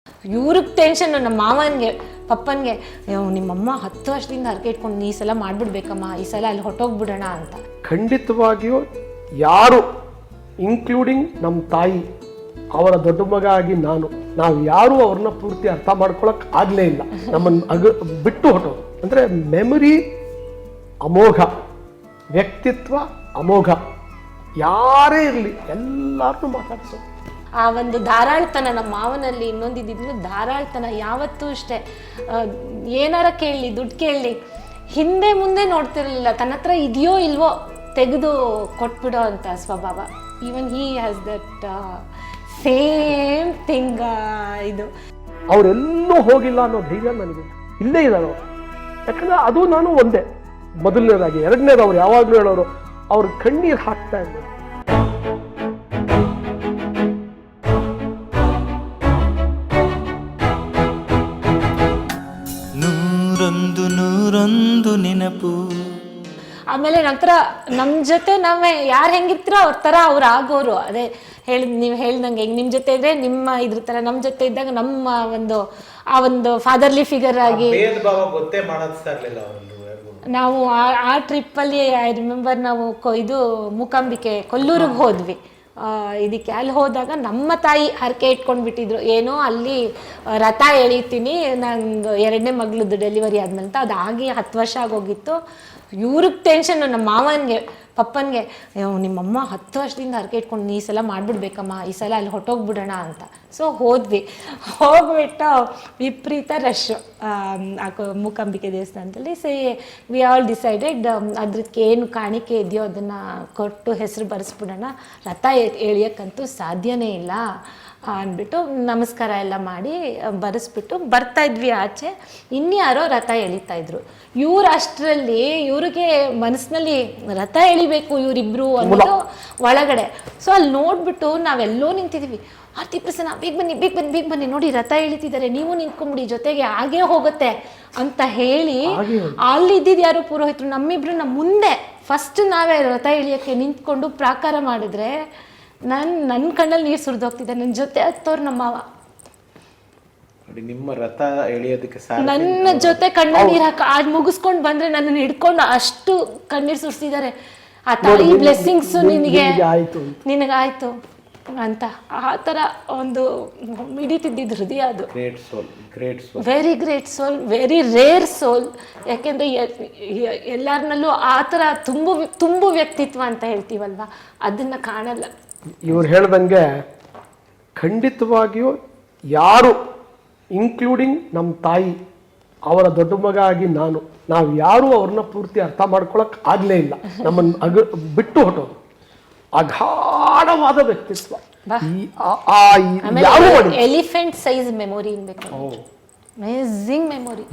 ಇವ್ರಿಗೆ ಟೆನ್ಷನ್, ನಮ್ಮ ಮಾವನಿಗೆ ಪಪ್ಪನಿಗೆ, ನಿಮ್ಮಮ್ಮ 10 ವರ್ಷದಿಂದ ಹರಕೆ ಇಟ್ಕೊಂಡು ಈ ಸಲ ಮಾಡ್ಬಿಡ್ಬೇಕಮ್ಮ, ಈ ಸಲ ಅಲ್ಲಿ ಹೊಟ್ಟೋಗ್ಬಿಡೋಣ ಅಂತ. ಖಂಡಿತವಾಗಿಯೂ ಯಾರು ಇನ್ಕ್ಲೂಡಿಂಗ್ ನಮ್ಮ ತಾಯಿ, ಅವರ ದೊಡ್ಡ ಮಗ ಆಗಿ ನಾವು ಯಾರೂ ಅವ್ರನ್ನ ಪೂರ್ತಿ ಅರ್ಥ ಮಾಡ್ಕೊಳಕ್ ಆಗಲೇ ಇಲ್ಲ. ನಮ್ಮನ್ನು ಬಿಟ್ಟು ಹೊಟ್ಟೋದು ಅಂದರೆ ಮೆಮೊರಿ ಅಮೋಘ, ವ್ಯಕ್ತಿತ್ವ ಅಮೋಘ. ಯಾರೇ ಇರಲಿ ಎಲ್ಲರನ್ನೂ ಮಾತಾಡಿಸೋದು. ಆ ಒಂದು ಧಾರಾಳ್ತನ ನಮ್ಮ ಮಾವನಲ್ಲಿ ಇನ್ನೊಂದಿದ್ದು, ಧಾರಾಳ್ತನ ಯಾವತ್ತೂ ಅಷ್ಟೇ. ಏನಾರ ಕೇಳಲಿ, ದುಡ್ಡು ಕೇಳಲಿ, ಹಿಂದೆ ಮುಂದೆ ನೋಡ್ತಿರ್ಲಿಲ್ಲ. ತನ್ನ ಹತ್ರ ಇದೆಯೋ ಇಲ್ವೋ ತೆಗೆದು ಕೊಟ್ಬಿಡೋ ಅಂತ ಸ್ವಭಾವ. Even he has that same thing. ಇದು ಅವರೆಲ್ಲೂ ಹೋಗಿಲ್ಲ ಅನ್ನೋ ಧೈರ್ಯ ನನಗೆ ಇಲ್ಲೇ ಇದ್ದಾರೆ. ಯಾಕಂದ್ರೆ ಅದು ನಾನು ಒಂದೇ, ಮೊದಲನೇದಾಗಿ. ಎರಡನೇದು, ಅವ್ರು ಯಾವಾಗಲೂ ಹೇಳೋರು, ಅವ್ರ ಕಣ್ಣೀರು ಹಾಕ್ತಾ ಇದ್ದಾರೆ. ನೂರೊಂದು ನೆನಪು. ಆಮೇಲೆ ನಂತರ ನಮ್ಮ ಜೊತೆ ನಾವೇ ಯಾರು ಹೆಂಗಿರ್ತೀರೋ ಅವ್ರ ಥರ ಅವ್ರು ಆಗೋರು. ಅದೇ ನೀವು ಹೇಳ್ದಂಗೆ ಈಗ ನಿಮ್ಮ ಜೊತೆ ಇದ್ರೆ ನಿಮ್ಮ ಇದ್ರ ಥರ, ನಮ್ಮ ಜೊತೆ ಇದ್ದಾಗ ನಮ್ಮ ಒಂದು ಫಾದರ್ಲಿ ಫಿಗರ್ ಆಗಿ ಗೊತ್ತೇ ಮಾಡಿಸ್ತಾ ಇರಲಿಲ್ಲ. ನಾವು ಆ ಟ್ರಿಪ್ಪಲ್ಲಿ ಐ ರಿಮೆಂಬರ್, ನಾವು ಇದು ಮೂಕಾಂಬಿಕೆ ಕೊಲ್ಲೂರಿಗೆ ಹೋದ್ವಿ. ಇದಕ್ಕೆ ಅಲ್ಲಿ ಹೋದಾಗ ನಮ್ಮ ತಾಯಿ ಹರಕೆ ಇಟ್ಕೊಂಡ್ಬಿಟ್ಟಿದ್ರು, ಏನೋ ಅಲ್ಲಿ ರಥ ಎಳಿತೀನಿ, ನಂದು 2ನೇ ಮಗಳದ್ದು ಡೆಲಿವರಿ ಆದ್ಮೇಲೆ ಅಂತ. ಅದಾಗಿ 10 ವರ್ಷ ಆಗೋಗಿತ್ತು. ಇವ್ರಿಗೆ ಟೆನ್ಷನ್, ನಮ್ಮ ಮಾವನಿಗೆ ಪಪ್ಪನಿಗೆ, ನಿಮ್ಮಮ್ಮ 10 ವರ್ಷದಿಂದ ಹರಕೆ ಇಟ್ಕೊಂಡು ಈ ಸಲ ಮಾಡ್ಬಿಡ್ಬೇಕಮ್ಮ, ಈ ಸಲ ಅಲ್ಲಿ ಹೊಟ್ಟೋಗ್ಬಿಡೋಣ ಅಂತ. ಸೊ ಹೋಗ್ಬಿಟ್ಟು ವಿಪರೀತ ರಶ್ ಮೂಕಾಂಬಿಕೆ ದೇವಸ್ಥಾನದಲ್ಲಿ. ವಿ ಆಲ್ ಡಿಸೈಡೆಡ್ ಅದಕ್ಕೆ ಏನು ಕಾಣಿಕೆ ಇದೆಯೋ ಅದನ್ನು ಕೊಟ್ಟು ಹೆಸರು ಬರೆಸ್ಬಿಡೋಣ, ರಥ ಎಳಿಯೋಕ್ಕಂತೂ ಸಾಧ್ಯನೇ ಇಲ್ಲ ಅಂದ್ಬಿಟ್ಟು ನಮಸ್ಕಾರ ಎಲ್ಲ ಮಾಡಿ ಬರೆಸ್ಬಿಟ್ಟು ಬರ್ತಾಯಿದ್ವಿ ಆಚೆ. ಇನ್ಯಾರೋ ರಥ ಎಳಿತಾಯಿದ್ರು. ಇವ್ರು ಅಷ್ಟರಲ್ಲಿ ಇವ್ರಿಗೆ ಮನಸ್ಸಿನಲ್ಲಿ ರಥ ಎಳಿಬೇಕು ಇವರಿಬ್ರು ಅನ್ನೋದು ಒಳಗಡೆ. ಸೊ ಅಲ್ಲಿ ನೋಡ್ಬಿಟ್ಟು ನಾವೆಲ್ಲೋ ನಿಂತಿದ್ದೀವಿ. ಆರ್ತಿ ಪ್ರಸನ್ನ, ಬೇಗ ಬನ್ನಿ ನೋಡಿ ರಥ ಎಳಿತಿದ್ದಾರೆ, ನೀವು ನಿಂತ್ಕೊಂಬಿಡಿ ಜೊತೆಗೆ, ಆಗೇ ಹೋಗುತ್ತೆ ಅಂತ ಹೇಳಿ ಅಲ್ಲಿದ್ದಿದ್ದು ಯಾರು ಪುರೋಹಿತರು, ನಮ್ಮಿಬ್ರನ್ನ ಮುಂದೆ ಫಸ್ಟ್ ನಾವೇ ರಥ ಎಳಿಯೋಕ್ಕೆ ನಿಂತ್ಕೊಂಡು ಪ್ರಾಕಾರ ಮಾಡಿದ್ರೆ ನನ್ನ ಕಣ್ಣಲ್ಲಿ ನೀರು ಸುರಿದೋಗ್ತಿದೆ. ನನ್ನ ಜೊತೆ ಹತ್ತೋರು ನಮ್ಮ ಮಾವ, ನಿಮ್ಮ ರಥ ಎಳಿಯೋದಕ್ಕೆ ನನ್ನ ಜೊತೆ ಕಣ್ಣಲ್ಲಿ ನೀರು ಅದು ಮುಗಿಸ್ಕೊಂಡು ಬಂದ್ರೆ ನನ್ನನ್ನು ಹಿಡ್ಕೊಂಡು ಅಷ್ಟು ಕಣ್ಣೀರು ಸುರಿಸಿದ್ದಾರೆ. ಆ ತಾಯಿ ಬ್ಲೆಸ್ಸಿಂಗ್ಸು ನಿನಗಾಯ್ತು ಅಂತ ಆ ಥರ ಒಂದು ಮಿಡಿತಿದ್ದಿದ್ದು ಹೃದಯ. ಅದು ವೆರಿ ಗ್ರೇಟ್ ಸೋಲ್, ವೆರಿ ರೇರ್ ಸೋಲ್. ಯಾಕೆಂದರೆ ಎಲ್ಲರನ್ನಲ್ಲೂ ಆ ಥರ ತುಂಬು ವ್ಯಕ್ತಿತ್ವ ಅಂತ ಹೇಳ್ತೀವಲ್ವ, ಅದನ್ನು ಕಾಣಲ್ಲ. ಇವ್ರು ಹೇಳ್ದಂಗೆ ಖಂಡಿತವಾಗಿಯೂ ಯಾರು ಇನ್ಕ್ಲೂಡಿಂಗ್ ನಮ್ಮ ತಾಯಿ, ಅವರ ದೊಡ್ಡ ಮಗ ಆಗಿ ನಾವು ಯಾರೂ ಅವ್ರನ್ನ ಪೂರ್ತಿ ಅರ್ಥ ಮಾಡ್ಕೊಳಕ್ ಆಗಲೇ ಇಲ್ಲ. ನಮ್ಮನ್ನು ಬಿಟ್ಟು ಹೊಟ್ಟೋದು. ಅಗಾಢವಾದ ವ್ಯಕ್ತಿತ್ವ. ಎಲಿಫೆಂಟ್ ಸೈಜ್ ಮೆಮೊರಿ ಇನ್ಬೇಕು, ಅಮೇಜಿಂಗ್ ಮೆಮೊರಿ.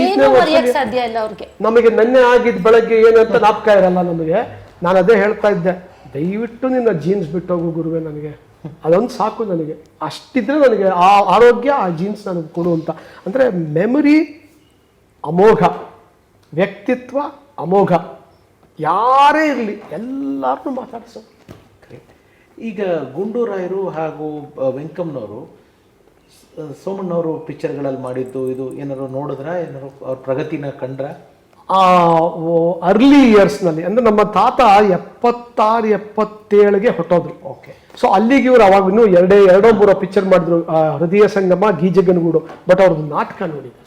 ಏನು ಮರೆಯಕ್ಕೆ ಸಾಧ್ಯ ಇಲ್ಲ ಅವ್ರಿಗೆ. ನಮಗೆ ನೆನ್ನೆ ಆಗಿದ್ದ ಬೆಳಗ್ಗೆ ಏನಂತ ಜ್ಞಾಪಕ ಇರಲ್ಲ ನಮಗೆ. ನಾನು ಅದೇ ಹೇಳ್ತಾ ಇದ್ದೆ, ದಯವಿಟ್ಟು ನಿನ್ನ ಜೀನ್ಸ್ ಬಿಟ್ಟೋಗು ಗುರುವೆ, ನನಗೆ ಅದೊಂದು ಸಾಕು, ನನಗೆ ಅಷ್ಟಿದ್ರೆ ನನಗೆ ಆ ಆರೋಗ್ಯ, ಆ ಜೀನ್ಸ್ ನನಗೆ ಕೊಡು ಅಂತ. ಅಂದರೆ ಮೆಮೊರಿ ಅಮೋಘ, ವ್ಯಕ್ತಿತ್ವ ಅಮೋಘ. ಯಾರೇ ಇರಲಿ ಎಲ್ಲರನ್ನೂ ಮಾತಾಡಿಸೋದು. ಈಗ ಗುಂಡೂರಾಯರು ಹಾಗೂ ವೆಂಕಮ್ಮನವರು ಸೋಮಣ್ಣವರು ಪಿಕ್ಚರ್ಗಳಲ್ಲಿ ಮಾಡಿದ್ದು ಇದು ಏನಾದ್ರು ನೋಡಿದ್ರ, ಏನಾದ್ರು ಅವ್ರ ಪ್ರಗತಿನ ಕಂಡ್ರ? ಅರ್ಲಿ ಇಯರ್ಸ್ನಲ್ಲಿ, ಅಂದರೆ ನಮ್ಮ ತಾತ 76-77ಗೆ ಹೊಟ್ಟೋದ್ರು. ಓಕೆ. ಸೊ ಅಲ್ಲಿಗೆ ಇವರು ಅವಾಗ ಇನ್ನೂ ಎರಡೋ ಮೂರೋ ಪಿಕ್ಚರ್ ಮಾಡಿದ್ರು, ಹೃದಯ ಸಂಗಮ, ಗೀಜಗನಗೂಡು. ಬಟ್ ಅವ್ರದ್ದು ನಾಟಕ ನೋಡಿದ್ದಾರೆ.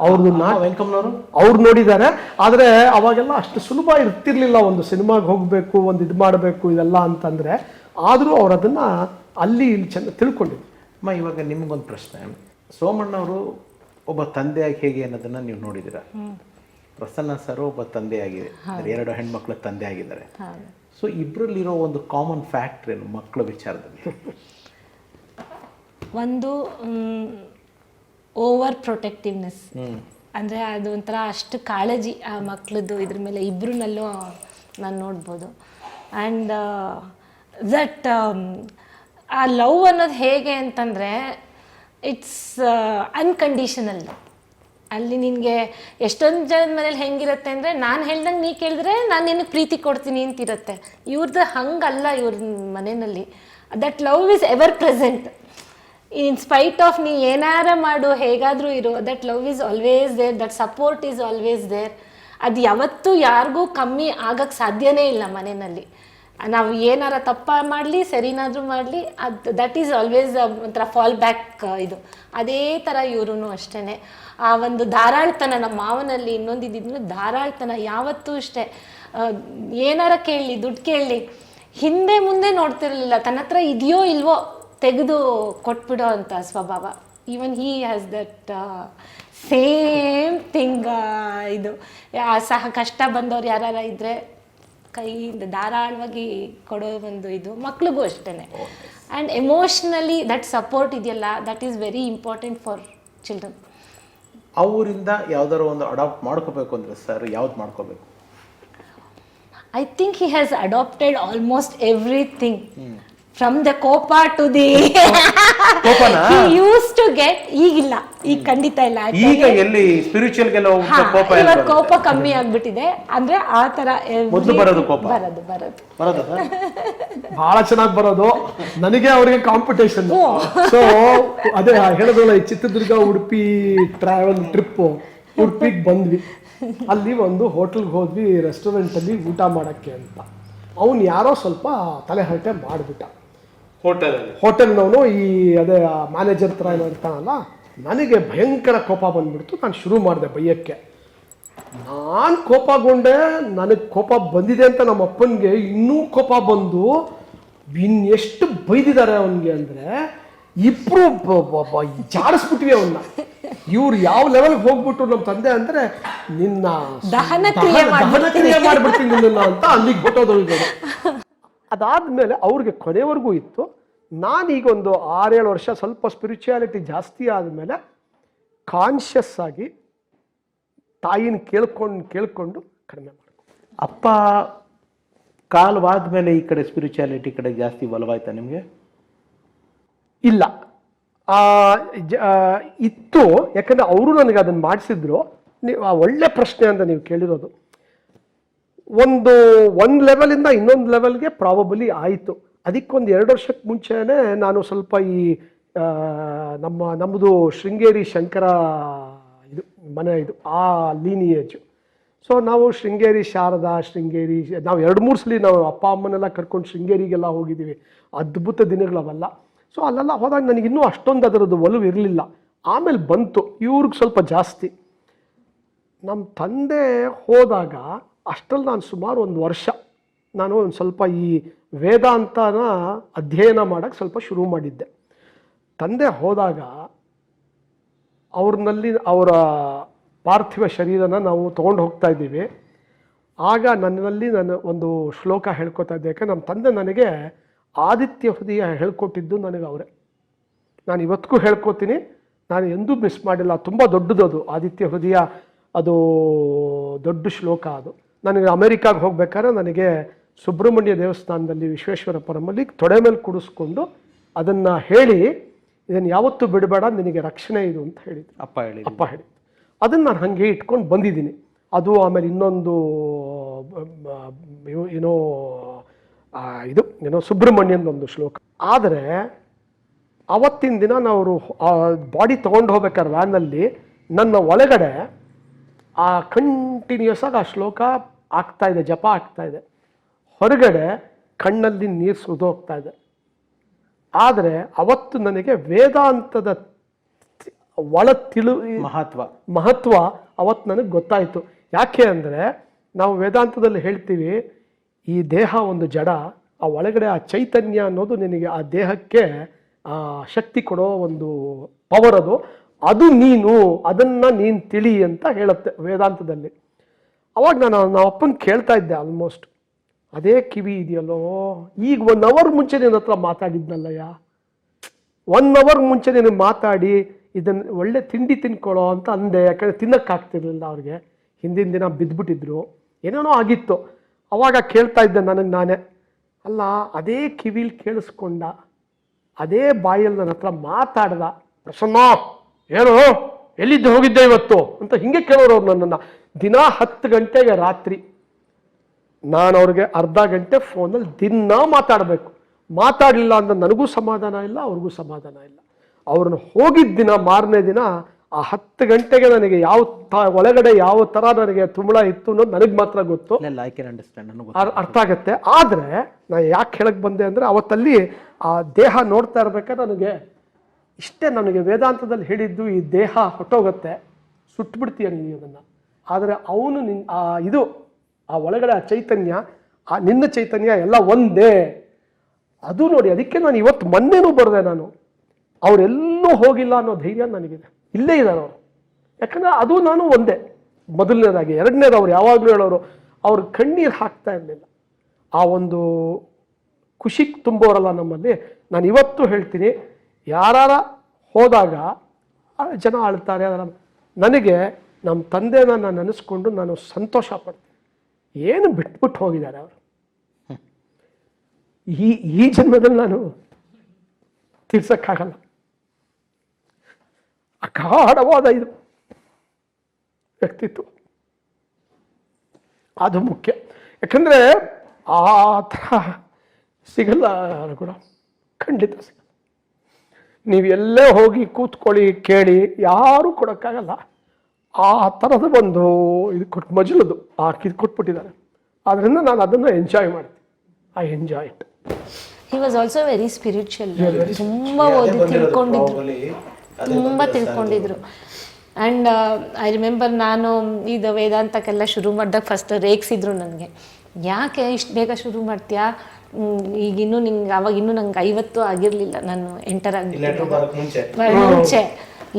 ಅವ್ರದ್ದು ವೆಂಕಮ್ಮನವರು ಅವ್ರು ನೋಡಿದ್ದಾರೆ. ಆದರೆ ಅವಾಗೆಲ್ಲ ಅಷ್ಟು ಸುಲಭ ಇರ್ತಿರ್ಲಿಲ್ಲ, ಒಂದು ಸಿನಿಮಾಗೆ ಹೋಗಬೇಕು, ಒಂದು ಇದು ಮಾಡಬೇಕು ಇದೆಲ್ಲ ಅಂತಂದರೆ. ಆದರೂ ಅವ್ರು ಅದನ್ನು ಅಲ್ಲಿ ಇಲ್ಲಿ ಚೆನ್ನಾಗಿ ತಿಳ್ಕೊಂಡಿದ್ರು. ಇವಾಗ ನಿಮಗೊಂದು ಪ್ರಶ್ನೆ, ಸೋಮಣ್ಣವರು ಒಬ್ಬ ತಂದೆಯಾಗಿ ಹೇಗೆ ಅನ್ನೋದನ್ನು ನೀವು ನೋಡಿದ್ದೀರಾ. ಪ್ರಸನ್ನ ಸರ್ ಒಬ್ಬ ತಂದೆಯಾಗಿದೆ, 2 ಹೆಣ್ಮಕ್ಳ ತಂದೆ ಆಗಿದ್ದಾರೆ. ಸೊ ಇಬ್ಬರಲ್ಲಿರೋ ಒಂದು ಕಾಮನ್ ಫ್ಯಾಕ್ಟರ್ ಏನು ಮಕ್ಕಳ ವಿಚಾರದಲ್ಲಿ? ಒಂದು ಓವರ್ ಪ್ರೊಟೆಕ್ಟಿವ್ನೆಸ್, ಅಂದರೆ ಅದು ಒಂಥರ ಅಷ್ಟು ಕಾಳಜಿ ಆ ಮಕ್ಕಳದ್ದು ಇದ್ರ ಮೇಲೆ ಇಬ್ಬರನ್ನಲ್ಲೂ ನಾನು ನೋಡ್ಬೋದು. ಆ್ಯಂಡ್ ದಟ್ ಆ ಲವ್ ಅನ್ನೋದು ಹೇಗೆ ಅಂತಂದರೆ ಇಟ್ಸ್ ಅನ್ಕಂಡೀಷನಲ್. ಅಲ್ಲಿ ನಿನಗೆ ಎಷ್ಟೊಂದು ಜನದ ಮನೇಲಿ ಹೆಂಗಿರುತ್ತೆ ಅಂದರೆ, ನಾನು ಹೇಳ್ದಂಗೆ ನೀ ಕೇಳಿದ್ರೆ ನಾನು ನಿನಗೆ ಪ್ರೀತಿ ಕೊಡ್ತೀನಿ ಅಂತಿರುತ್ತೆ. ಇವ್ರದ್ದು ಹಂಗಲ್ಲ, ಇವ್ರ ಮನೆಯಲ್ಲಿ that love is ever present. In spite of ನೀ ಏನಾರ ಮಾಡು ಹೇಗಾದರೂ ಇರು, that love is always there, that support is always there. ಅದು ಯಾವತ್ತೂ ಯಾರಿಗೂ ಕಮ್ಮಿ ಆಗಕ್ಕೆ ಸಾಧ್ಯನೇ ಇಲ್ಲ ಮನೆಯಲ್ಲಿ. ನಾವು ಏನಾರ ತಪ್ಪ ಮಾಡಲಿ ಸರಿನಾದರೂ ಮಾಡಲಿ, ಅದು ದಟ್ ಈಸ್ ಆಲ್ವೇಸ್ ಒಂಥರ ಫಾಲ್ ಬ್ಯಾಕ್ ಇದು. ಅದೇ ಥರ ಇವ್ರೂ ಅಷ್ಟೇ. ಆ ಒಂದು ಧಾರಾಳ್ತನ ನಮ್ಮ ಮಾವನಲ್ಲಿ ಇನ್ನೊಂದಿದ್ದು, ಧಾರಾಳ್ತನ ಯಾವತ್ತೂ ಅಷ್ಟೇ. ಏನಾರ ಕೇಳಲಿ, ದುಡ್ಡು ಕೇಳಲಿ, ಹಿಂದೆ ಮುಂದೆ ನೋಡ್ತಿರಲಿಲ್ಲ, ತನ್ನ ಹತ್ರ ಇದೆಯೋ ಇಲ್ವೋ ತೆಗೆದು ಕೊಟ್ಬಿಡೋ ಅಂತ ಸ್ವಭಾವ. Even he has that same thing. ಇದು ಸಹ ಕಷ್ಟ ಬಂದವ್ರು ಯಾರು ಇದ್ದರೆ ಕೈಯಿಂದ ಧಾರಾಳವಾಗಿ ಕೊಡೋ ಒಂದು ಇದು. ಮಕ್ಳಿಗೂ ಅಷ್ಟೇ. ಆ್ಯಂಡ್ ಎಮೋಷ್ನಲಿ ದಟ್ ಸಪೋರ್ಟ್ ಇದೆಯಲ್ಲ, that is very important for children. ಅವರಿಂದ ಯಾವ್ದಾರು ಒಂದು ಅಡಾಪ್ಟ್ ಮಾಡ್ಕೋಬೇಕು ಅಂದರೆ ಸರ್ ಯಾವ್ದು ಮಾಡ್ಕೋಬೇಕು? I think he has adopted almost everything. From the kopa to the he used to get, ಈಗಿಲ್ಲ, ಈಗ ಖಂಡಿತ ಇಲ್ಲ. ಈಗ ಎಲ್ಲಿ ಸ್ಪಿರಿಚುವಲ್ಗೆಲ್ಲ ಕೋಪ ಇವಾಗ ಕೋಪ ಕಮ್ಮಿ ಆಗ್ಬಿಟ್ಟಿದೆ. ಅಂದ್ರೆ ಆ ತರ ಮೊದಲು ಬರೋದು ಕೋಪ ಬರೋದು ಬಹಳ ಚೆನ್ನಾಗಿ ಬರೋದು. ನನಗೆ ಅವರಿಗೆ ಕಾಂಪಿಟೇಷನ್. ಸೊ ಅದೇ ಹೇಳಿದ್ರಲ್ಲ, ಈ ಚಿತ್ರದುರ್ಗ ಉಡುಪಿ ಟ್ರಾವೆಲ್ ಟ್ರಿಪ್, ಉಡುಪಿಗೆ ಬಂದ್ವಿ. ಅಲ್ಲಿ ಒಂದು ಹೋಟೆಲ್ಗೆ ಹೋದ್ವಿ, ರೆಸ್ಟೋರೆಂಟಲ್ಲಿ ಊಟ ಮಾಡೋಕ್ಕೆ ಅಂತ. ಅವನು ಯಾರೋ ಸ್ವಲ್ಪ ತಲೆಹರಟೆ ಮಾಡಿಬಿಟ್ಟ ಹೋಟೆಲ್ನವನು. ಈ ಅದೇ ಮ್ಯಾನೇಜರ್ ಥರ ಏನೋ ಇರ್ತಾನಲ್ಲ, ನನಗೆ ಭಯಂಕರ ಕೋಪ ಬಂದ್ಬಿಡ್ತು. ನಾನು ಶುರು ಮಾಡಿದೆ ಬೈಯಕ್ಕೆ. ನಾನು ಕೋಪಗೊಂಡೆ. ನನಗೆ ಕೋಪ ಬಂದಿದೆ ಅಂತ ನಮ್ಮ ಅಪ್ಪನಿಗೆ ಇನ್ನೂ ಕೋಪ ಬಂದು ಇನ್ನೆಷ್ಟು ಬೈದಿದ್ದಾರೆ ಅವನಿಗೆ ಅಂದರೆ, ಇಬ್ರು ಜಾಡಿಸ್ಬಿಟ್ವಿ ಅವನ್ನ. ಇವ್ರು ಯಾವ ಲೆವೆಲ್ಗೆ ಹೋಗ್ಬಿಟ್ಟು ನಮ್ಮ ತಂದೆ ಅಂದ್ರೆ, ನಿನ್ನ ದಹನ ಕ್ರಿಯೆ ಮಾಡ್ಬಿಡ್ತೀನಿ ನಿನ್ನ ಅಂತ ಅಲ್ಲಿಗೆ ಬಿಟ್ಟೋದೊಳಗೆ. ಅದಾದ್ಮೇಲೆ ಅವ್ರಿಗೆ ಕೊನೆವರೆಗೂ ಇತ್ತು. ನಾನೀಗ ಒಂದು 6-7 ವರ್ಷ ಸ್ವಲ್ಪ ಸ್ಪಿರಿಚುಯಾಲಿಟಿ ಜಾಸ್ತಿ ಆದಮೇಲೆ ಕಾನ್ಷಿಯಸ್ ಆಗಿ ತಾಯಿನ ಕೇಳ್ಕೊಂಡು ಕಡಿಮೆ ಮಾಡ್ಕೊ. ಅಪ್ಪ ಕಾಲವಾದ್ಮೇಲೆ ಈ ಕಡೆ ಸ್ಪಿರಿಚುಯಾಲಿಟಿ ಕಡೆ ಜಾಸ್ತಿ ಒಲವಾಯ್ತಾ ನಿಮಗೆ? ಇಲ್ಲ, ಇತ್ತು. ಯಾಕಂದ್ರೆ ಅವರು ನನಗೆ ಅದನ್ನು ಮಾಡಿಸಿದ್ರು. ನೀವು ಒಳ್ಳೆ ಪ್ರಶ್ನೆ ಅಂತ ನೀವು ಕೇಳಿರೋದು. ಒಂದು ಲೆವೆಲಿಂದ ಇನ್ನೊಂದು ಲೆವೆಲ್ಗೆ ಪ್ರಾಬಬಲಿ ಆಯಿತು. ಅದಕ್ಕೊಂದು 2 ವರ್ಷಕ್ಕೆ ಮುಂಚೆನೇ ನಾನು ಸ್ವಲ್ಪ ಈ ನಮ್ಮದು ಶೃಂಗೇರಿ ಶಂಕರ ಇದು ಮನೆ, ಇದು ಆ ಲೀನಿಯೇಜು. ಸೊ ನಾವು ಶೃಂಗೇರಿ ಶಾರದಾ, ಶೃಂಗೇರಿ ನಾವು 2-3 ಸಲ ನಾವು ಅಪ್ಪ ಅಮ್ಮನೆಲ್ಲ ಕರ್ಕೊಂಡು ಶೃಂಗೇರಿಗೆಲ್ಲ ಹೋಗಿದ್ದೀವಿ. ಅದ್ಭುತ ದಿನಗಳವೆಲ್ಲ. ಸೊ ಅಲ್ಲೆಲ್ಲ ಹೋದಾಗ ನನಗಿನ್ನೂ ಅಷ್ಟೊಂದು ಅದರದ್ದು ಒಲವು ಇರಲಿಲ್ಲ. ಆಮೇಲೆ ಬಂತು ಇವ್ರಿಗೆ ಸ್ವಲ್ಪ ಜಾಸ್ತಿ. ನಮ್ಮ ತಂದೆ ಹೋದಾಗ ಅಷ್ಟರಲ್ಲಿ ನಾನು ಸುಮಾರು 1 ವರ್ಷ ನಾನು ಒಂದು ಸ್ವಲ್ಪ ಈ ವೇದಾಂತನ ಅಧ್ಯಯನ ಮಾಡೋಕ್ಕೆ ಸ್ವಲ್ಪ ಶುರು ಮಾಡಿದ್ದೆ. ತಂದೆ ಹೋದಾಗ ಅವರ ಪಾರ್ಥಿವ ಶರೀರನ ನಾವು ತೊಗೊಂಡು ಹೋಗ್ತಾ ಇದ್ದೀವಿ. ಆಗ ನಾನು ಒಂದು ಶ್ಲೋಕ ಹೇಳ್ಕೊತಾ ಇದ್ದೆ. ಯಾಕೆ ನಮ್ಮ ತಂದೆ ನನಗೆ ಆದಿತ್ಯ ಹೃದಯ ಹೇಳ್ಕೊಟ್ಟಿದ್ದು ನನಗೆ ಅವರೇ. ನಾನು ಇವತ್ತಿಗೂ ಹೇಳ್ಕೊತೀನಿ, ನಾನು ಎಂದೂ ಮಿಸ್ ಮಾಡಿಲ್ಲ. ತುಂಬ ದೊಡ್ಡದು ಆದಿತ್ಯ ಹೃದಯ, ಅದು ದೊಡ್ಡ ಶ್ಲೋಕ. ಅದು ನನಗೆ ಅಮೆರಿಕಾಗೆ ಹೋಗ್ಬೇಕಾದ್ರೆ ನನಗೆ ಸುಬ್ರಹ್ಮಣ್ಯ ದೇವಸ್ಥಾನದಲ್ಲಿ ವಿಶ್ವೇಶ್ವರಪುರಮಲ್ಲಿ ತೊಡೆ ಮೇಲೆ ಕೂಡಿಸ್ಕೊಂಡು ಅದನ್ನು ಹೇಳಿ, ಇದನ್ನು ಯಾವತ್ತೂ ಬಿಡಬೇಡ, ನಿನಗೆ ರಕ್ಷಣೆ ಇದು ಅಂತ ಹೇಳಿದ್ರು. ಅಪ್ಪ ಹೇಳಿದ್ದು ಅದನ್ನು ನಾನು ಹಾಗೆ ಇಟ್ಕೊಂಡು ಬಂದಿದ್ದೀನಿ. ಅದು ಆಮೇಲೆ ಇನ್ನೊಂದು ಏನೋ ಸುಬ್ರಹ್ಮಣ್ಯಂದೊಂದು ಶ್ಲೋಕ. ಆದರೆ ಅವತ್ತಿನ ದಿನ ನಾವು ಬಾಡಿ ತೊಗೊಂಡು ಹೋಗ್ಬೇಕಾದ್ರೆ ವ್ಯಾನಲ್ಲಿ ನನ್ನ ಒಳಗಡೆ ಕಂಟಿನ್ಯೂಸ್ ಆಗಿ ಆ ಶ್ಲೋಕ ಆಗ್ತಾಯಿದೆ, ಜಪ ಆಗ್ತಾಯಿದೆ. ಹೊರಗಡೆ ಕಣ್ಣಲ್ಲಿ ನೀರು ಸುರಿದೋಗ್ತಾ ಇದೆ. ಆದರೆ ಅವತ್ತು ನನಗೆ ವೇದಾಂತದ ಮಹತ್ವ ಅವತ್ತು ನನಗೆ ಗೊತ್ತಾಯಿತು. ಯಾಕೆ ಅಂದರೆ ನಾವು ವೇದಾಂತದಲ್ಲಿ ಹೇಳ್ತೀವಿ, ಈ ದೇಹ ಒಂದು ಜಡ, ಆ ಒಳಗಡೆ ಆ ಚೈತನ್ಯ ಅನ್ನೋದು ನಿನಗೆ ಆ ದೇಹಕ್ಕೆ ಶಕ್ತಿ ಕೊಡೋ ಒಂದು ಪವರ್. ಅದು ನೀನು, ಅದನ್ನು ನೀನು ತಿಳಿ ಅಂತ ಹೇಳುತ್ತೆ ವೇದಾಂತದಲ್ಲಿ. ಅವಾಗ ನಾನು ಅಪ್ಪನ ಕೇಳ್ತಾ ಇದ್ದೆ. ಆಲ್ಮೋಸ್ಟ್ ಅದೇ ಕಿವಿ ಇದೆಯಲ್ಲೋ, ಈಗ 1 ಅವರ್ ಮುಂಚೆ ನಿನ್ನ ಹತ್ರ ಮಾತಾಡಿದ್ನಲ್ಲಯ್ಯ, 1 ಅವರ್ ಮುಂಚೆ ನಿನಗೆ ಮಾತಾಡಿ ಇದನ್ನು ಒಳ್ಳೆ ತಿಂಡಿ ತಿನ್ಕೊಳ್ಳೋ ಅಂತ ಅಂದೆ. ಯಾಕಂದರೆ ತಿನ್ನೋಕ್ಕಾಗ್ತಿರ್ಲಿಲ್ಲ ಅವ್ರಿಗೆ, ಹಿಂದಿನ ದಿನ ಬಿದ್ದುಬಿಟ್ಟಿದ್ರು, ಏನೇನೋ ಆಗಿತ್ತು. ಅವಾಗ ಕೇಳ್ತಾ ಇದ್ದೆ ನನಗೆ ನಾನೇ, ಅಲ್ಲ ಅದೇ ಕಿವಿಲಿ ಕೇಳಿಸ್ಕೊಂಡ, ಅದೇ ಬಾಯಲ್ಲಿ ನನ್ನ ಹತ್ರ ಮಾತಾಡ್ದ, ಪ್ರಸನ್ನ ಏನು ಎಲ್ಲಿದ್ದು ಹೋಗಿದ್ದೆ ಇವತ್ತು ಅಂತ ಹಿಂಗೆ ಕೇಳೋರು ಅವ್ರು ನನ್ನನ್ನು. ದಿನ 10 ಗಂಟೆಗೆ ರಾತ್ರಿ ನಾನು ಅವ್ರಿಗೆ ಅರ್ಧ ಗಂಟೆ ಫೋನಲ್ಲಿ ದಿನ ಮಾತಾಡಬೇಕು. ಮಾತಾಡಲಿಲ್ಲ ಅಂದ್ರೆ ನನಗೂ ಸಮಾಧಾನ ಇಲ್ಲ, ಅವ್ರಿಗೂ ಸಮಾಧಾನ ಇಲ್ಲ. ಅವ್ರನ್ನ ಹೋಗಿದ್ದ ದಿನ ಮಾರನೇ ದಿನ ಆ 10 ಗಂಟೆಗೆ ನನಗೆ ಒಳಗಡೆ ಯಾವ ಥರ ನನಗೆ ತುಮಳ ಇತ್ತು ಅನ್ನೋದು ನನಗೆ ಮಾತ್ರ ಗೊತ್ತು, ಅರ್ಥ ಆಗತ್ತೆ. ಆದರೆ ನಾನು ಯಾಕೆ ಹೇಳಕ್ಕೆ ಬಂದೆ ಅಂದರೆ ಅವತ್ತಲ್ಲಿ ಆ ದೇಹ ನೋಡ್ತಾ ಇರ್ಬೇಕಾದ್ರೆ ನನಗೆ ಇಷ್ಟೇ, ನನಗೆ ವೇದಾಂತದಲ್ಲಿ ಹೇಳಿದ್ದು ಈ ದೇಹ ಹೊಟ್ಟೋಗತ್ತೆ, ಸುಟ್ಬಿಡ್ತೀಯ ನೀನು ಅದನ್ನು. ಆದರೆ ಅವನು ಇದು ಆ ಒಳಗಡೆ ಆ ಚೈತನ್ಯ, ಆ ನಿನ್ನ ಚೈತನ್ಯ ಎಲ್ಲ ಒಂದೇ. ಅದು ನೋಡಿ, ಅದಕ್ಕೆ ನಾನು ಇವತ್ತು ಮೊನ್ನೆನೂ ಬರೆದೆ, ನಾನು ಅವರೆಲ್ಲೂ ಹೋಗಿಲ್ಲ ಅನ್ನೋ ಧೈರ್ಯ ನನಗಿದೆ, ಇಲ್ಲೇ ಇದ್ದಾರೆ ಅವರು. ಯಾಕಂದರೆ ಅದು ನಾನು ಒಂದೇ. ಮೊದಲನೇದಾಗಿ. ಎರಡನೇದು, ಅವ್ರು ಯಾವಾಗಲೂ ಹೇಳೋರು, ಅವ್ರು ಕಣ್ಣೀರು ಹಾಕ್ತಾ ಇರಲಿಲ್ಲ. ಆ ಒಂದು ಖುಷಿ ತುಂಬೋರಲ್ಲ ನಮ್ಮಲ್ಲಿ. ನಾನು ಇವತ್ತು ಹೇಳ್ತೀನಿ, ಯಾರ ಹೋದಾಗ ಜನ ಆಳ್ತಾರೆ, ನನಗೆ ನಮ್ಮ ತಂದೆನ ನಾನು ನೆನೆಸ್ಕೊಂಡು ನಾನು ಸಂತೋಷ ಪಡ್ತೀನಿ. ಏನು ಬಿಟ್ಬಿಟ್ಟು ಹೋಗಿದ್ದಾರೆ ಅವರು. ಈ ಜನ್ಮದಲ್ಲಿ ನಾನು ತೀರ್ಸಕ್ಕಾಗಲ್ಲ. ಅಗಾಢವಾದ ಇದು ವ್ಯಕ್ತಿತ್ವ, ಅದು ಮುಖ್ಯ. ಯಾಕಂದರೆ ಆ ಥರ ಸಿಗಲ್ಲ ಕೂಡ, ಖಂಡಿತ ಸಿಗಲ್ಲ. ನೀವು ಎಲ್ಲೇ ಹೋಗಿ ಕೂತ್ಕೊಳ್ಳಿ, ಕೇಳಿ, ಯಾರೂ ಕೊಡೋಕ್ಕಾಗಲ್ಲ. ಆ ಥರದ ಒಂದು ಇದು ಕೊಟ್ಟು ಮಜಲದು ಇದು ಕೊಟ್ಬಿಟ್ಟಿದ್ದಾರೆ. ಆದ್ದರಿಂದ ನಾನು ಅದನ್ನು ಎಂಜಾಯ್ ಮಾಡ್ತೀನಿ. I enjoy it. He was also very spiritual. ತುಂಬ ಓದಿ ತಿಳ್ಕೊಂಡಿದ್ರು. ಆ್ಯಂಡ್ ಐ ರಿಮೆಂಬರ್, ನಾನು ಇದು ವೇದಾಂತಕ್ಕೆಲ್ಲ ಶುರು ಮಾಡಿದಾಗ ಫಸ್ಟ್ ರೇಗಿಸಿದ್ರು ನನಗೆ, ಯಾಕೆ ಇಷ್ಟು ಬೇಗ ಶುರು ಮಾಡ್ತೀಯಾ, ಈಗಿನ್ನೂ ನಿಂಗೆ ಅವಾಗ ಇನ್ನೂ ನಂಗೆ 50 ಆಗಿರಲಿಲ್ಲ, ನಾನು ಎಂಟರ್ ಮುಂಚೆ.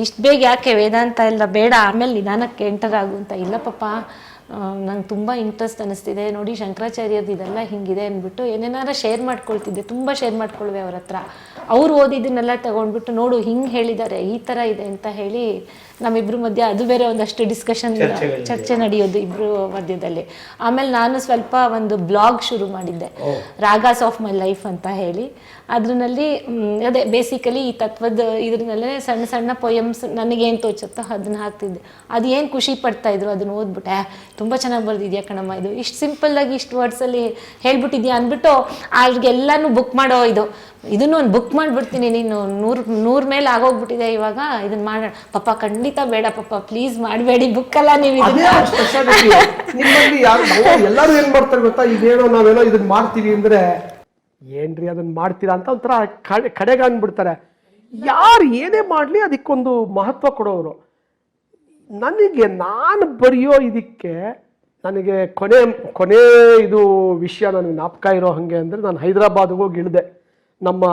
ಇಷ್ಟು ಬೇಗ ಯಾಕೆ ವೇದಾಂತ ಎಲ್ಲ ಬೇಡ, ಆಮೇಲೆ ನಿಧಾನಕ್ಕೆ ಎಂಟರ್ ಆಗು ಅಂತ. ಇಲ್ಲ ಪಾಪ, ನಂಗೆ ತುಂಬ ಇಂಟ್ರೆಸ್ಟ್ ಅನ್ನಿಸ್ತಿದೆ ನೋಡಿ, ಶಂಕರಾಚಾರ್ಯರದ್ದು ಇದೆಲ್ಲ ಹಿಂಗಿದೆ ಅಂದ್ಬಿಟ್ಟು ಏನೇನಾರ ಶೇರ್ ಮಾಡ್ಕೊಳ್ತಿದ್ದೆ, ತುಂಬ ಶೇರ್ ಮಾಡ್ಕೊಳ್ವೆ ಅವ್ರ ಹತ್ರ. ಅವ್ರು ಓದಿದ್ದನ್ನೆಲ್ಲ ತಗೊಂಡ್ಬಿಟ್ಟು, ನೋಡು ಹಿಂಗೆ ಹೇಳಿದ್ದಾರೆ, ಈ ಥರ ಇದೆ ಅಂತ ಹೇಳಿ ನಮ್ಮಿಬ್ಬರ ಮಧ್ಯೆ ಅದು ಬೇರೆ ಒಂದಷ್ಟು ಡಿಸ್ಕಷನ್, ಚರ್ಚೆ ನಡೆಯೋದು ಇಬ್ಬರು ಮಧ್ಯದಲ್ಲಿ. ಆಮೇಲೆ ನಾನು ಸ್ವಲ್ಪ ಒಂದು ಬ್ಲಾಗ್ ಶುರು ಮಾಡಿದ್ದೆ, ರಾಗಾಸ್ ಆಫ್ ಮೈ ಲೈಫ್ ಅಂತ ಹೇಳಿ. ಅದ್ರಲ್ಲಿ ಅದೇ ಬೇಸಿಕಲಿ ಈ ತತ್ವದ ಇದ್ರಲ್ಲೇ ಸಣ್ಣ ಸಣ್ಣ ಪೊಯಮ್ಸ್ ನನಗೇನು ತೋಚುತ್ತೋ ಅದನ್ನ ಹಾಕ್ತಿದ್ದೆ. ಅದು ಏನು ಖುಷಿ ಪಡ್ತಾ ಇದ್ರು ಅದನ್ನ ಓದ್ಬಿಟ್ಟೆ, ತುಂಬ ಚೆನ್ನಾಗಿ ಬರ್ದಿದ್ಯಾ ಕಣಮ್ಮ, ಇದು ಇಷ್ಟು ಸಿಂಪಲ್ಲಾಗಿ ಇಷ್ಟು ವರ್ಡ್ಸಲ್ಲಿ ಹೇಳ್ಬಿಟ್ಟಿದ್ಯಾ ಅಂದ್ಬಿಟ್ಟು ಅವ್ರಿಗೆಲ್ಲನೂ ಬುಕ್ ಮಾಡೋ ಇದನ್ನು ಒಂದು ಬುಕ್ ಮಾಡಿಬಿಡ್ತೀನಿ, ನೀನು 100 ಮೇಲೆ ಆಗೋಗ್ಬಿಟ್ಟಿದೆ ಇವಾಗ, ಇದನ್ನ ಮಾಡೋಣ. ಪಾಪ ಖಂಡಿತ ಬೇಡ ಪಾಪ, ಪ್ಲೀಸ್ ಮಾಡಬೇಡಿ, ಬುಕ್ಕಲ್ಲ ನೀವು. ನಿಮ್ಮಲ್ಲಿ ಎಲ್ಲರೂ ಏನ್ ಮಾಡ್ತಾರೆ ಗೊತ್ತಾ, ಇದೇನೋ ನಾವೇನೋ ಇದನ್ನ ಮಾಡ್ತೀವಿ ಅಂದ್ರೆ, ಏನ್ರಿ ಅದನ್ನ ಮಾಡ್ತೀರಾ ಅಂತ ಒಂಥರ ಕಡೆಗಾಗ್ಬಿಡ್ತಾರೆ. ಯಾರು ಏನೇ ಮಾಡಲಿ ಅದಕ್ಕೊಂದು ಮಹತ್ವ ಕೊಡೋರು. ನಾನು ಬರೆಯೋ ಇದಕ್ಕೆ ನನಗೆ ಕೊನೆ ಇದು ವಿಷಯ ನನಗೆ ಜ್ಞಾಪಕ ಇರೋ ಹಾಗೆ ಅಂದರೆ, ನಾನು ಹೈದರಾಬಾದ್ಗೆ ಹೋಗಿ ಇಳಿದೆ. ನಮ್ಮ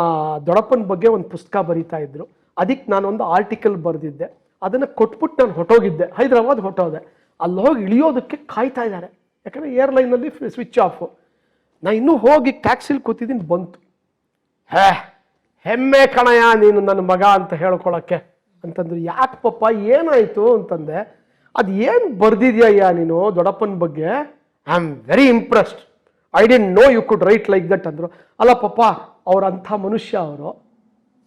ದೊಡ್ಡಪ್ಪನ ಬಗ್ಗೆ ಒಂದು ಪುಸ್ತಕ ಬರೀತಾ ಇದ್ರು, ಅದಕ್ಕೆ ನಾನೊಂದು ಆರ್ಟಿಕಲ್ ಬರೆದಿದ್ದೆ. ಅದನ್ನು ಕೊಟ್ಬಿಟ್ಟು ನಾನು ಹೊಟ್ಟೋಗಿದ್ದೆ, ಹೈದರಾಬಾದ್ ಹೊಟ್ಟೋದೆ. ಅಲ್ಲಿ ಹೋಗಿ ಇಳಿಯೋದಕ್ಕೆ ಕಾಯ್ತಾ ಇದ್ದಾರೆ, ಯಾಕಂದರೆ ಏರ್ಲೈನಲ್ಲಿ ಸ್ವಿಚ್ ಆಫು. ನಾನು ಇನ್ನೂ ಹೋಗಿ ಟ್ಯಾಕ್ಸಿಲಿ ಕೂತಿದ್ದೀನಿ, ಬಂತು. ಹೆಮ್ಮೆ ಕಣಯ್ಯ ನೀನು ನನ್ನ ಮಗ ಅಂತ ಹೇಳ್ಕೊಳಕ್ಕೆ ಅಂತಂದ್ರು. ಯಾಕೆ ಪಪ್ಪ ಏನಾಯಿತು ಅಂತಂದೆ. ಅದು ಏನು ಬರ್ದಿದ್ಯಾ ನೀನು ದೊಡ್ಡಪ್ಪನ ಬಗ್ಗೆ, I am very impressed, I didn't know you could write like that ಅಂದರು. ಅಲ್ಲ ಪಪ್ಪ, ಅವರಂಥ ಮನುಷ್ಯ ಅವರು,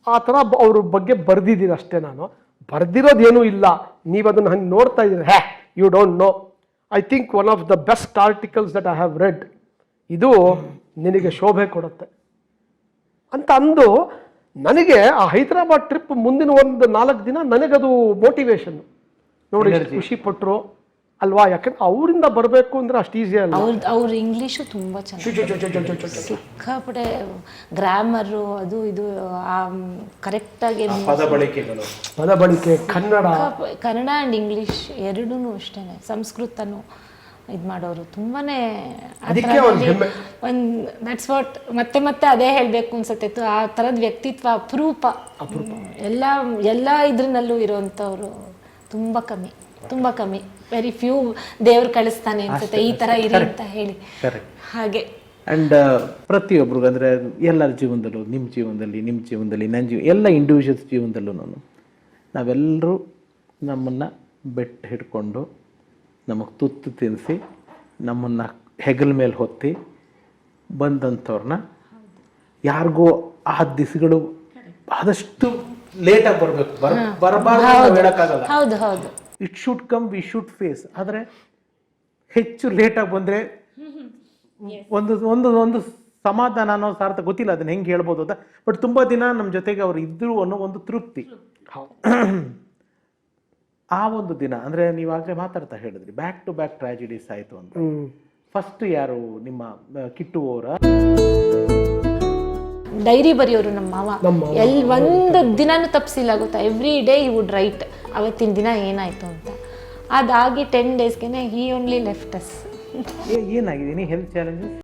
ಆ ಥರ ಅವ್ರ ಬಗ್ಗೆ ಬರ್ದಿದ್ದೀನಿ ಅಷ್ಟೇ, ನಾನು ಬರ್ದಿರೋದೇನೂ ಇಲ್ಲ, ನೀವು ಅದನ್ನು ಹಂಗೆ ನೋಡ್ತಾ ಇದ್ದೀರಿ, you don't know, I think one of the best articles that I have read, ಇದು ನಿನಗೆ ಶೋಭೆ ಕೊಡುತ್ತೆ ಅಂತ ಅಂದು. ನನಗೆ ಆ ಹೈದರಾಬಾದ್ ಟ್ರಿಪ್ ಮುಂದಿನ ಒಂದು 4 ದಿನ ನನಗದು ಮೋಟಿವೇಶನ್ ನೋಡಿ, ಖುಷಿ ಪಟ್ಟರು ಅಲ್ವಾ. ಯಾಕಂದ್ರೆ ಅವರಿಂದ ಬರಬೇಕು ಅಂದ್ರೆ ಅಷ್ಟು ಈಸಿ ಅಲ್ಲ. ಅವ್ರ ಇಂಗ್ಲೀಷು ತುಂಬ ಚೆನ್ನಾಗಿ, ಸಿಕ್ಕಾಪಟ್ಟೆ ಗ್ರಾಮರು ಅದು ಇದು ಕರೆಕ್ಟಾಗಿ, ಪದ ಬಳಕೆ, ಕನ್ನಡ ಆ್ಯಂಡ್ ಇಂಗ್ಲೀಷ್ ಎರಡೂ ಅಷ್ಟೇ. ಸಂಸ್ಕೃತನೂ ಇದು ಮಾಡೋರು ತುಂಬಾ. ಒಂದು ದಟ್ಸ್ ವಾಟ್, ಮತ್ತೆ ಅದೇ ಹೇಳಬೇಕು ಅನ್ಸುತ್ತೆ, ಆ ಥರದ ವ್ಯಕ್ತಿತ್ವ ಅಪರೂಪ. ಎಲ್ಲ ಇದ್ರಲ್ಲೂ ಇರೋವಂಥವ್ರು ತುಂಬ ಕಮ್ಮಿ, ವೆರಿ ಫ್ಯೂ ದೇವ್ರು ಕಳಿಸ್ತಾನೆ ಅನ್ಸುತ್ತೆ ಈ ಥರ ಇರಿ ಅಂತ ಹೇಳಿ. ಹಾಗೆ ಆ್ಯಂಡ್ ಪ್ರತಿಯೊಬ್ಬರಿಗೂ ಅಂದರೆ ಎಲ್ಲರ ಜೀವನದಲ್ಲೂ, ನಿಮ್ಮ ಜೀವನದಲ್ಲಿ, ನನ್ನ ಎಲ್ಲ ಇಂಡಿವಿಜುವಲ್ಸ್ ಜೀವನದಲ್ಲೂ ನಾವೆಲ್ಲರೂ ನಮ್ಮನ್ನು ಬೆಟ್ಟು ಹಿಡ್ಕೊಂಡು, ನಮಗೆ ತುತ್ತು ತಿನ್ನಿಸಿ, ನಮ್ಮನ್ನು ಹೆಗಲ ಮೇಲೆ ಹೊತ್ತಿ ಬಂದಂಥವ್ರನ್ನ ಯಾರಿಗೂ ಆ ದಿಸಗಳು ಆದಷ್ಟು ಲೇಟಾಗಿ ಬರಬೇಕು, ಬರಬಾರ್ದು ಹೇಳೋಕ್ಕಾಗಲ್ಲ. ಹೌದು, it should come, we should face. ಆದರೆ ಹೆಚ್ಚು ಲೇಟಾಗಿ ಬಂದರೆ ಒಂದು ಸಮಾಧಾನ ಅನ್ನೋ ಸಾರ್ಥ ಗೊತ್ತಿಲ್ಲ ಅದನ್ನ ಹೆಂಗೆ ಹೇಳ್ಬೋದು ಅಂತ. ಬಟ್ ತುಂಬಾ ದಿನ ನಮ್ಮ ಜೊತೆಗೆ ಅವ್ರು ಇದ್ರು ಅನ್ನೋ ಒಂದು ತೃಪ್ತಿ. ಆ ಒಂದು ದಿನ ಅಂದ್ರೆ ನೀವಾಗಲೇ ಮಾತಾಡ್ತಾ ಹೇಳಿದ್ರಿ ಬ್ಯಾಕ್ ಟು ಬ್ಯಾಕ್ ಟ್ರಾಜಿಡೀಸ್ ಆಯ್ತು ಅಂತ. ಫಸ್ಟ್ ಯಾರು ನಿಮ್ಮ ಕಿಟ್ಟು ಅವರ ಡೈರಿ ಬರೆಯೋರು ನಮ್ಮ ಮಾವ. ಒಂದು ದಿನಾನು ತಪ್ಪಿಸಿಲ್ಲ ಗೊತ್ತಾ. ಎವ್ರಿ ಡೇ ಈ ವುಡ್ ರೈಟ್ ಅವತ್ತಿನ ದಿನ ಏನಾಯ್ತು ಅಂತ. ಅದಾಗಿ 10 ಡೇಸ್ಗೆ ಹಿ ಓನ್ಲಿ ಲೆಫ್ಟ್ ಅಸ್. ಏನಾಗಿದೆ ಹೆಲ್ತ್ ಚಾಲೆಂಜಸ್?